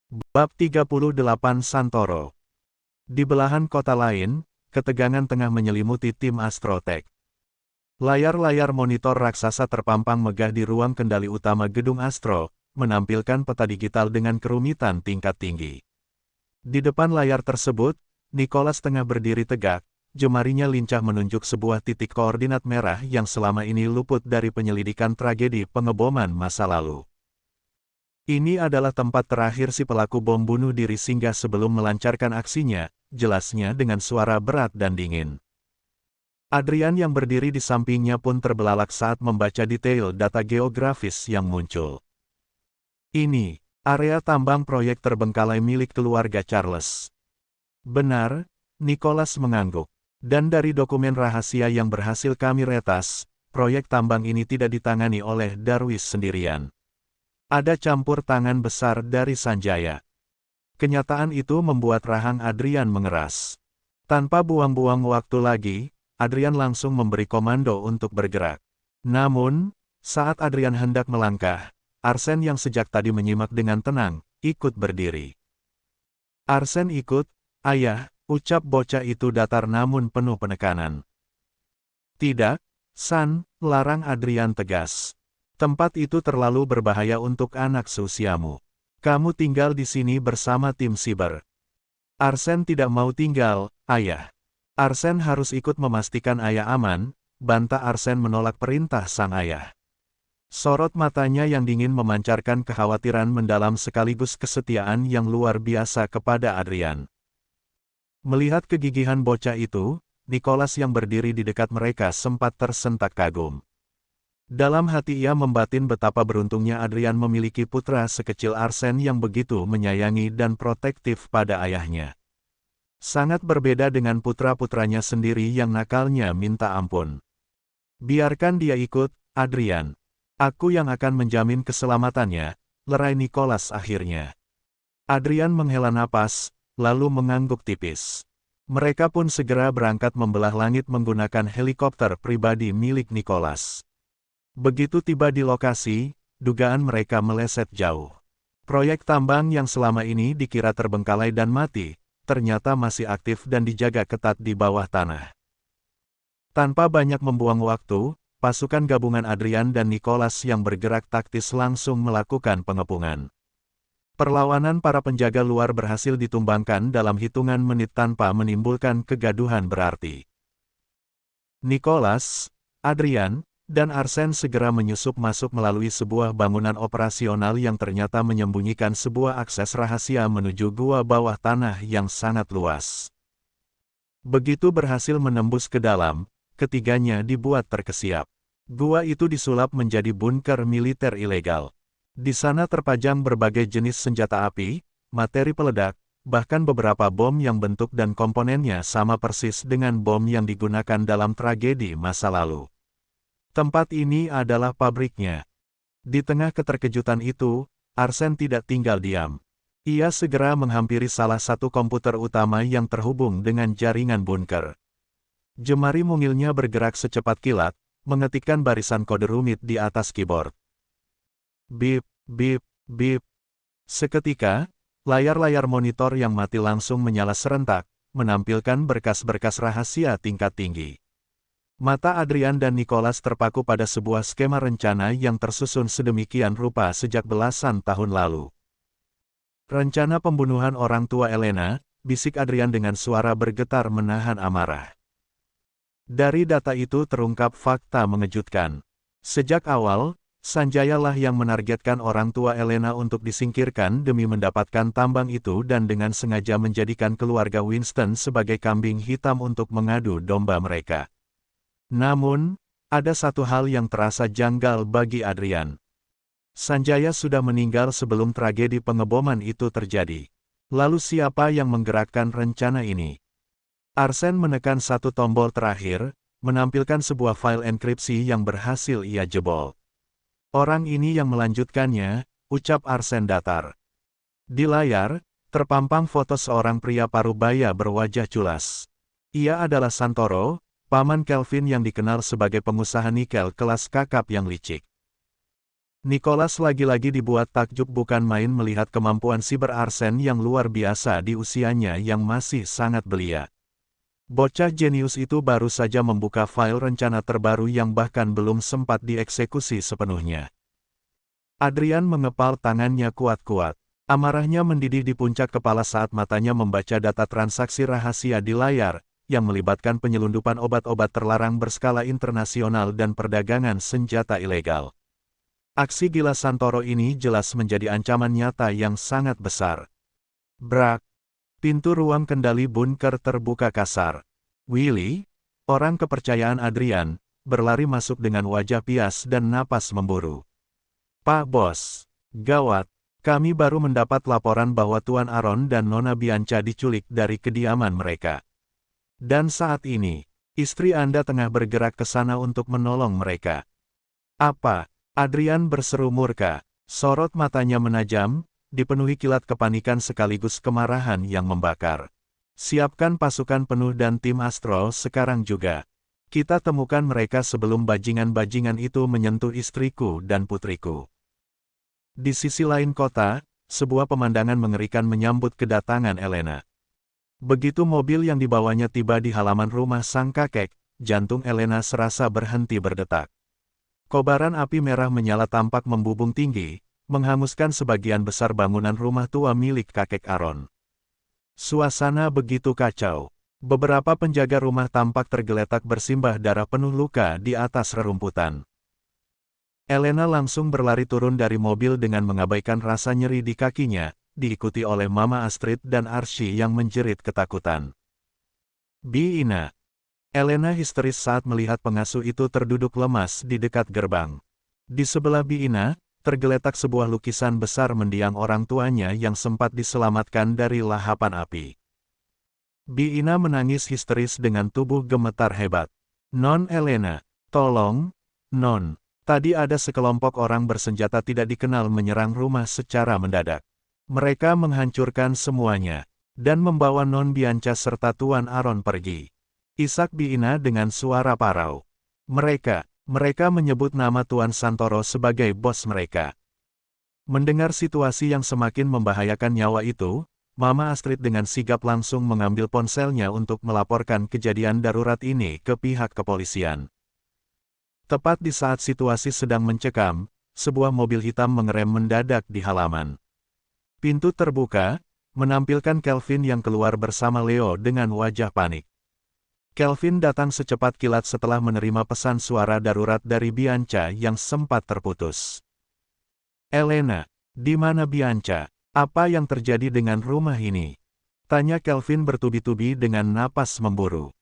Bab 38 Santoro. Di belahan kota lain, ketegangan tengah menyelimuti tim Astrotech. Layar-layar monitor raksasa terpampang megah di ruang kendali utama gedung Astro, menampilkan peta digital dengan kerumitan tingkat tinggi. Di depan layar tersebut, Nicholas tengah berdiri tegak, jemarinya lincah menunjuk sebuah titik koordinat merah yang selama ini luput dari penyelidikan tragedi pengeboman masa lalu. Ini adalah tempat terakhir si pelaku bom bunuh diri singgah sebelum melancarkan aksinya, jelasnya dengan suara berat dan dingin. Adrian yang berdiri di sampingnya pun terbelalak saat membaca detail data geografis yang muncul. Ini, area tambang proyek terbengkalai milik keluarga Charles. Benar, Nicholas mengangguk. Dan dari dokumen rahasia yang berhasil kami retas, proyek tambang ini tidak ditangani oleh Darwis sendirian. Ada campur tangan besar dari Sanjaya. Kenyataan itu membuat rahang Adrian mengeras. Tanpa buang-buang waktu lagi, Adrian langsung memberi komando untuk bergerak. Namun, saat Adrian hendak melangkah, Arsen yang sejak tadi menyimak dengan tenang, ikut berdiri. Arsen ikut, ayah, ucap bocah itu datar namun penuh penekanan. Tidak, San, larang Adrian tegas. Tempat itu terlalu berbahaya untuk anak seusiamu. Kamu tinggal di sini bersama tim siber. Arsen tidak mau tinggal, ayah. Arsen harus ikut memastikan ayah aman, bantah Arsen menolak perintah sang ayah. Sorot matanya yang dingin memancarkan kekhawatiran mendalam sekaligus kesetiaan yang luar biasa kepada Adrian. Melihat kegigihan bocah itu, Nicholas yang berdiri di dekat mereka sempat tersentak kagum. Dalam hati ia membatin betapa beruntungnya Adrian memiliki putra sekecil Arsen yang begitu menyayangi dan protektif pada ayahnya. Sangat berbeda dengan putra-putranya sendiri yang nakalnya minta ampun. Biarkan dia ikut, Adrian. Aku yang akan menjamin keselamatannya, lerai Nicholas akhirnya. Adrian menghela napas, lalu mengangguk tipis. Mereka pun segera berangkat membelah langit menggunakan helikopter pribadi milik Nicholas. Begitu tiba di lokasi, dugaan mereka meleset jauh. Proyek tambang yang selama ini dikira terbengkalai dan mati, ternyata masih aktif dan dijaga ketat di bawah tanah. Tanpa banyak membuang waktu, pasukan gabungan Adrian dan Nicholas yang bergerak taktis langsung melakukan pengepungan. Perlawanan para penjaga luar berhasil ditumbangkan dalam hitungan menit tanpa menimbulkan kegaduhan berarti. Nicholas, Adrian, dan Arsen segera menyusup masuk melalui sebuah bangunan operasional yang ternyata menyembunyikan sebuah akses rahasia menuju gua bawah tanah yang sangat luas. Begitu berhasil menembus ke dalam, ketiganya dibuat terkesiap. Gua itu disulap menjadi bunker militer ilegal. Di sana terpajang berbagai jenis senjata api, materi peledak, bahkan beberapa bom yang bentuk dan komponennya sama persis dengan bom yang digunakan dalam tragedi masa lalu. Tempat ini adalah pabriknya. Di tengah keterkejutan itu, Arsen tidak tinggal diam. Ia segera menghampiri salah satu komputer utama yang terhubung dengan jaringan bunker. Jemari mungilnya bergerak secepat kilat, mengetikkan barisan kode rumit di atas keyboard. Bip, bip, bip. Seketika, layar-layar monitor yang mati langsung menyala serentak, menampilkan berkas-berkas rahasia tingkat tinggi. Mata Adrian dan Nicholas terpaku pada sebuah skema rencana yang tersusun sedemikian rupa sejak belasan tahun lalu. Rencana pembunuhan orang tua Elena, bisik Adrian dengan suara bergetar menahan amarah. Dari data itu terungkap fakta mengejutkan. Sejak awal, Sanjaya lah yang menargetkan orang tua Elena untuk disingkirkan demi mendapatkan tambang itu dan dengan sengaja menjadikan keluarga Winston sebagai kambing hitam untuk mengadu domba mereka. Namun, ada satu hal yang terasa janggal bagi Adrian. Sanjaya sudah meninggal sebelum tragedi pengeboman itu terjadi. Lalu siapa yang menggerakkan rencana ini? Arsen menekan satu tombol terakhir, menampilkan sebuah file enkripsi yang berhasil ia jebol. Orang ini yang melanjutkannya, ucap Arsen datar. Di layar, terpampang foto seorang pria parubaya berwajah culas. Ia adalah Santoro, paman Kelvin yang dikenal sebagai pengusaha nikel kelas kakap yang licik. Nicholas lagi-lagi dibuat takjub bukan main melihat kemampuan siber Arsen yang luar biasa di usianya yang masih sangat belia. Bocah jenius itu baru saja membuka file rencana terbaru yang bahkan belum sempat dieksekusi sepenuhnya. Adrian mengepal tangannya kuat-kuat. Amarahnya mendidih di puncak kepala saat matanya membaca data transaksi rahasia di layar, yang melibatkan penyelundupan obat-obat terlarang berskala internasional dan perdagangan senjata ilegal. Aksi gila Santoro ini jelas menjadi ancaman nyata yang sangat besar. Brak! Pintu ruang kendali bunker terbuka kasar. Willy, orang kepercayaan Adrian, berlari masuk dengan wajah pias dan napas memburu. Pak Bos, gawat, kami baru mendapat laporan bahwa Tuan Aaron dan Nona Bianca diculik dari kediaman mereka. Dan saat ini, istri Anda tengah bergerak ke sana untuk menolong mereka. Apa? Adrian berseru murka, sorot matanya menajam, dipenuhi kilat kepanikan sekaligus kemarahan yang membakar. Siapkan pasukan penuh dan tim Astro sekarang juga. Kita temukan mereka sebelum bajingan-bajingan itu menyentuh istriku dan putriku. Di sisi lain kota, sebuah pemandangan mengerikan menyambut kedatangan Elena. Begitu mobil yang dibawanya tiba di halaman rumah sang kakek, jantung Elena serasa berhenti berdetak. Kobaran api merah menyala tampak membubung tinggi, menghanguskan sebagian besar bangunan rumah tua milik kakek Aaron. Suasana begitu kacau. Beberapa penjaga rumah tampak tergeletak bersimbah darah penuh luka di atas rerumputan. Elena langsung berlari turun dari mobil dengan mengabaikan rasa nyeri di kakinya, diikuti oleh Mama Astrid dan Archie yang menjerit ketakutan. Biina. Elena histeris saat melihat pengasuh itu terduduk lemas di dekat gerbang. Di sebelah Biina, tergeletak sebuah lukisan besar mendiang orang tuanya yang sempat diselamatkan dari lahapan api. Biina menangis histeris dengan tubuh gemetar hebat. Non Elena, tolong, Non. Tadi ada sekelompok orang bersenjata tidak dikenal menyerang rumah secara mendadak. Mereka menghancurkan semuanya, dan membawa Non Bianca serta Tuan Aaron pergi. Isak Biina dengan suara parau. Mereka menyebut nama Tuan Santoro sebagai bos mereka. Mendengar situasi yang semakin membahayakan nyawa itu, Mama Astrid dengan sigap langsung mengambil ponselnya untuk melaporkan kejadian darurat ini ke pihak kepolisian. Tepat di saat situasi sedang mencekam, sebuah mobil hitam mengerem mendadak di halaman. Pintu terbuka, menampilkan Kelvin yang keluar bersama Leo dengan wajah panik. Kelvin datang secepat kilat setelah menerima pesan suara darurat dari Bianca yang sempat terputus. Elena, di mana Bianca? Apa yang terjadi dengan rumah ini? Tanya Kelvin bertubi-tubi dengan napas memburu.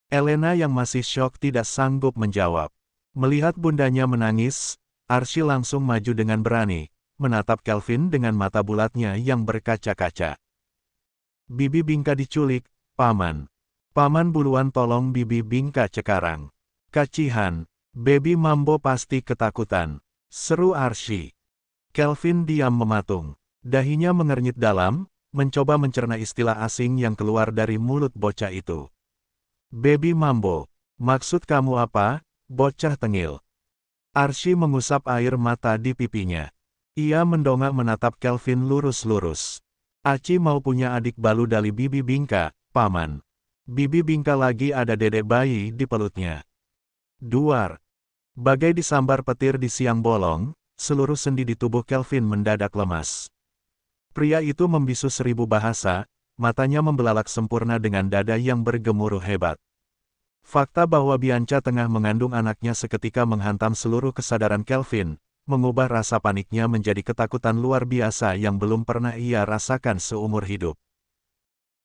Elena yang masih syok tidak sanggup menjawab. Melihat bundanya menangis, Archie langsung maju dengan berani, menatap Kelvin dengan mata bulatnya yang berkaca-kaca. Bibi Bingka diculik, Paman. Paman buruan tolong Bibi Bingka sekarang. Kacihan, Baby Mambo pasti ketakutan, seru Archie. Kelvin diam mematung. Dahinya mengernyit dalam, mencoba mencerna istilah asing yang keluar dari mulut bocah itu. Baby Mambo, maksud kamu apa? Bocah tengil. Archie mengusap air mata di pipinya. Ia mendongak menatap Kelvin lurus-lurus. Aci mau punya adik balu dari Bibi Bingka, Paman. Bibi Bingka lagi ada dedek bayi di pelutnya. Duar. Bagai disambar petir di siang bolong, seluruh sendi di tubuh Kelvin mendadak lemas. Pria itu membisu 1000 bahasa, matanya membelalak sempurna dengan dada yang bergemuruh hebat. Fakta bahwa Bianca tengah mengandung anaknya seketika menghantam seluruh kesadaran Kelvin, mengubah rasa paniknya menjadi ketakutan luar biasa yang belum pernah ia rasakan seumur hidup.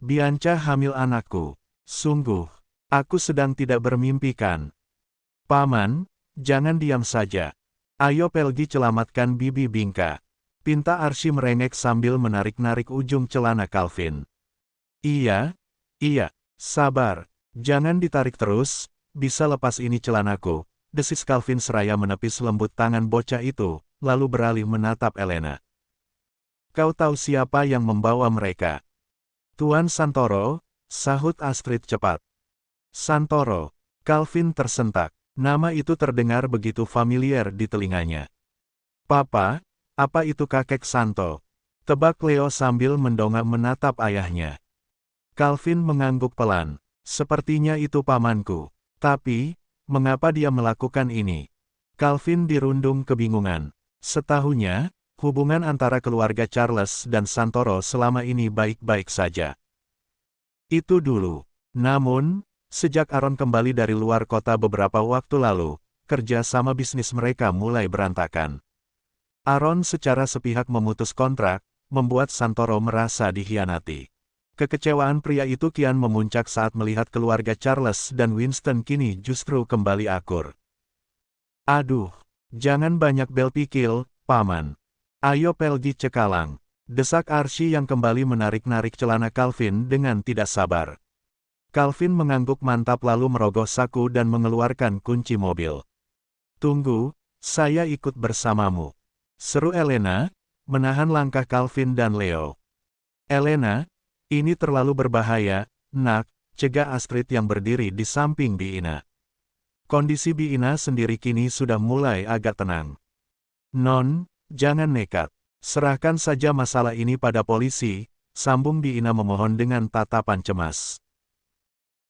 Bianca hamil anakku. Sungguh, aku sedang tidak bermimpi kan? Paman, jangan diam saja. Ayo pergi selamatkan Bibi Bingka. Pinta Archie merengek sambil menarik-narik ujung celana Kelvin. Iya, sabar. Jangan ditarik terus, bisa lepas ini celanaku, desis Kelvin seraya menepis lembut tangan bocah itu, lalu beralih menatap Elena. Kau tahu siapa yang membawa mereka? Tuan Santoro, sahut Astrid cepat. Santoro, Kelvin tersentak. Nama itu terdengar begitu familiar di telinganya. Papa, apa itu kakek Santo? Tebak Leo sambil mendongak menatap ayahnya. Calvin mengangguk pelan. Sepertinya itu pamanku. Tapi, mengapa dia melakukan ini? Calvin dirundung kebingungan. Setahunya, hubungan antara keluarga Charles dan Santoro selama ini baik-baik saja. Itu dulu. Namun, sejak Aaron kembali dari luar kota beberapa waktu lalu, kerja sama bisnis mereka mulai berantakan. Aaron secara sepihak memutus kontrak, membuat Santoro merasa dikhianati. Kekecewaan pria itu kian memuncak saat melihat keluarga Charles dan Winston kini justru kembali akur. Aduh, jangan banyak bel pikil, Paman. Ayo pergi cekalang. Desak Archie yang kembali menarik-narik celana Calvin dengan tidak sabar. Calvin mengangguk mantap lalu merogoh saku dan mengeluarkan kunci mobil. Tunggu, saya ikut bersamamu. Seru Elena, menahan langkah Calvin dan Leo. Elena, ini terlalu berbahaya, nak, cegah Astrid yang berdiri di samping Biina. Kondisi Biina sendiri kini sudah mulai agak tenang. Non, jangan nekat. Serahkan saja masalah ini pada polisi, sambung Biina memohon dengan tatapan cemas.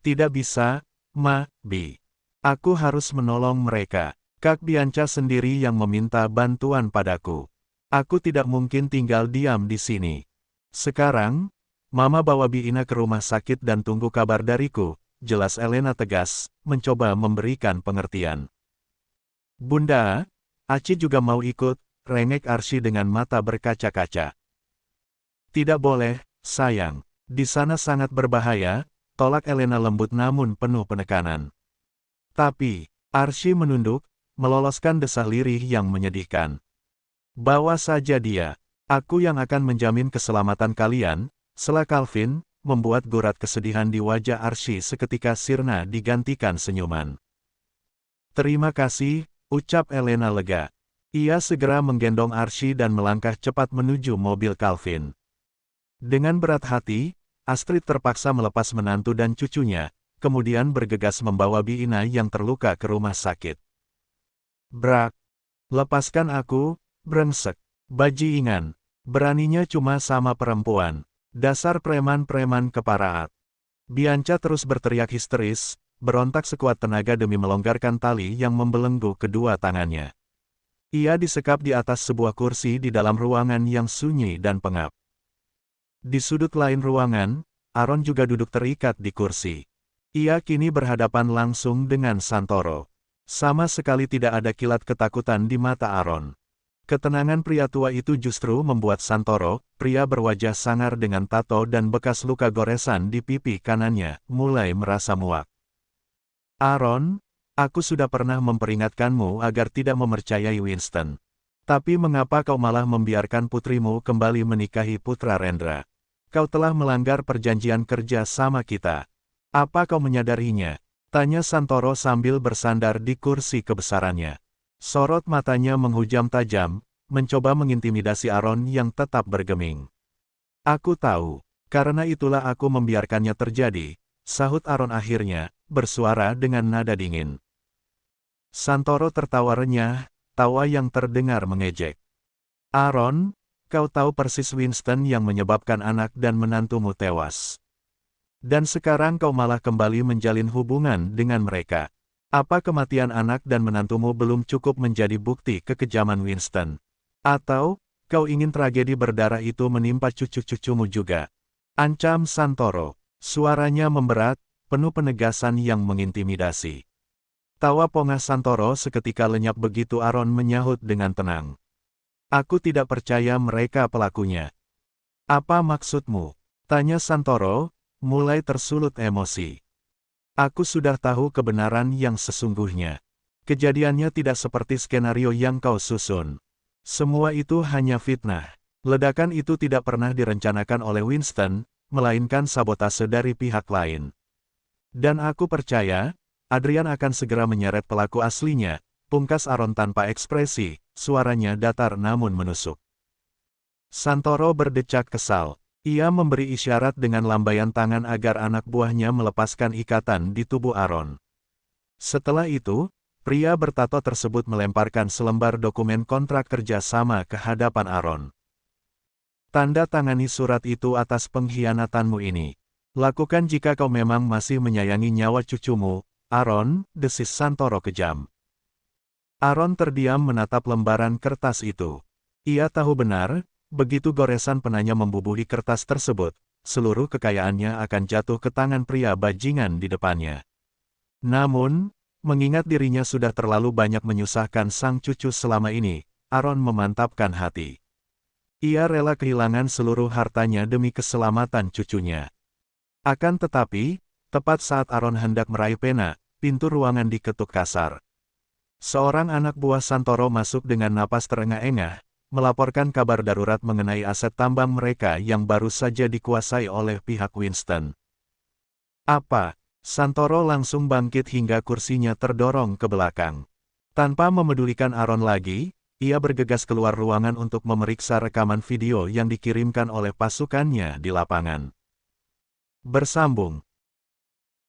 Tidak bisa, Ma, Bi. Aku harus menolong mereka. Kak Bianca sendiri yang meminta bantuan padaku. Aku tidak mungkin tinggal diam di sini. Sekarang, Mama bawa Biina ke rumah sakit dan tunggu kabar dariku, jelas Elena tegas, mencoba memberikan pengertian. Bunda, Aci juga mau ikut, rengek Archie dengan mata berkaca-kaca. Tidak boleh, sayang. Di sana sangat berbahaya, tolak Elena lembut namun penuh penekanan. Tapi, Archie menunduk, meloloskan desah lirih yang menyedihkan. Bawa saja dia. Aku yang akan menjamin keselamatan kalian, sela Calvin, membuat gurat kesedihan di wajah Archie seketika sirna digantikan senyuman. Terima kasih, ucap Elena lega. Ia segera menggendong Archie dan melangkah cepat menuju mobil Calvin. Dengan berat hati, Astrid terpaksa melepas menantu dan cucunya, kemudian bergegas membawa Biina yang terluka ke rumah sakit. Brak! Lepaskan aku, brengsek. Bajingan. Beraninya cuma sama perempuan. Dasar preman-preman keparaat. Bianca terus berteriak histeris, berontak sekuat tenaga demi melonggarkan tali yang membelenggu kedua tangannya. Ia disekap di atas sebuah kursi di dalam ruangan yang sunyi dan pengap. Di sudut lain ruangan, Aaron juga duduk terikat di kursi. Ia kini berhadapan langsung dengan Santoro. Sama sekali tidak ada kilat ketakutan di mata Aaron. Ketenangan pria tua itu justru membuat Santoro, pria berwajah sangar dengan tato dan bekas luka goresan di pipi kanannya, mulai merasa muak. Aaron, aku sudah pernah memperingatkanmu agar tidak mempercayai Winston. Tapi mengapa kau malah membiarkan putrimu kembali menikahi putra Rendra? Kau telah melanggar perjanjian kerja sama kita. Apa kau menyadarinya? Tanya Santoro sambil bersandar di kursi kebesarannya. Sorot matanya menghujam tajam, mencoba mengintimidasi Aaron yang tetap bergeming. Aku tahu, karena itulah aku membiarkannya terjadi, sahut Aaron akhirnya, bersuara dengan nada dingin. Santoro tertawa renyah, tawa yang terdengar mengejek. Aaron, kau tahu persis Winston yang menyebabkan anak dan menantumu tewas. Dan sekarang kau malah kembali menjalin hubungan dengan mereka. Apa kematian anak dan menantumu belum cukup menjadi bukti kekejaman Winston? Atau, kau ingin tragedi berdarah itu menimpa cucu-cucumu juga? Ancam Santoro. Suaranya memberat, penuh penegasan yang mengintimidasi. Tawa pongah Santoro seketika lenyap begitu Aaron menyahut dengan tenang. Aku tidak percaya mereka pelakunya. Apa maksudmu? Tanya Santoro, mulai tersulut emosi. Aku sudah tahu kebenaran yang sesungguhnya. Kejadiannya tidak seperti skenario yang kau susun. Semua itu hanya fitnah. Ledakan itu tidak pernah direncanakan oleh Winston, melainkan sabotase dari pihak lain. Dan aku percaya, Adrian akan segera menyeret pelaku aslinya, pungkas Aaron tanpa ekspresi, suaranya datar namun menusuk. Santoro berdecak kesal. Ia memberi isyarat dengan lambaian tangan agar anak buahnya melepaskan ikatan di tubuh Aaron. Setelah itu, Pria bertato tersebut melemparkan selembar dokumen kontrak kerja sama ke hadapan Aaron. Tanda tangani surat itu atas pengkhianatanmu ini. Lakukan jika kau memang masih menyayangi nyawa cucumu, Aaron, desis Santoro kejam. Aaron terdiam menatap lembaran kertas itu. Ia tahu benar, begitu goresan penanya membubuhi kertas tersebut, seluruh kekayaannya akan jatuh ke tangan pria bajingan di depannya. Namun, mengingat dirinya sudah terlalu banyak menyusahkan sang cucu selama ini, Aaron memantapkan hati. Ia rela kehilangan seluruh hartanya demi keselamatan cucunya. Akan tetapi, tepat saat Aaron hendak meraih pena, pintu ruangan diketuk kasar. Seorang anak buah Santoro masuk dengan napas terengah-engah, melaporkan kabar darurat mengenai aset tambang mereka yang baru saja dikuasai oleh pihak Winston. Apa? Santoro langsung bangkit hingga kursinya terdorong ke belakang. Tanpa memedulikan Aaron lagi, ia bergegas keluar ruangan untuk memeriksa rekaman video yang dikirimkan oleh pasukannya di lapangan. Bersambung.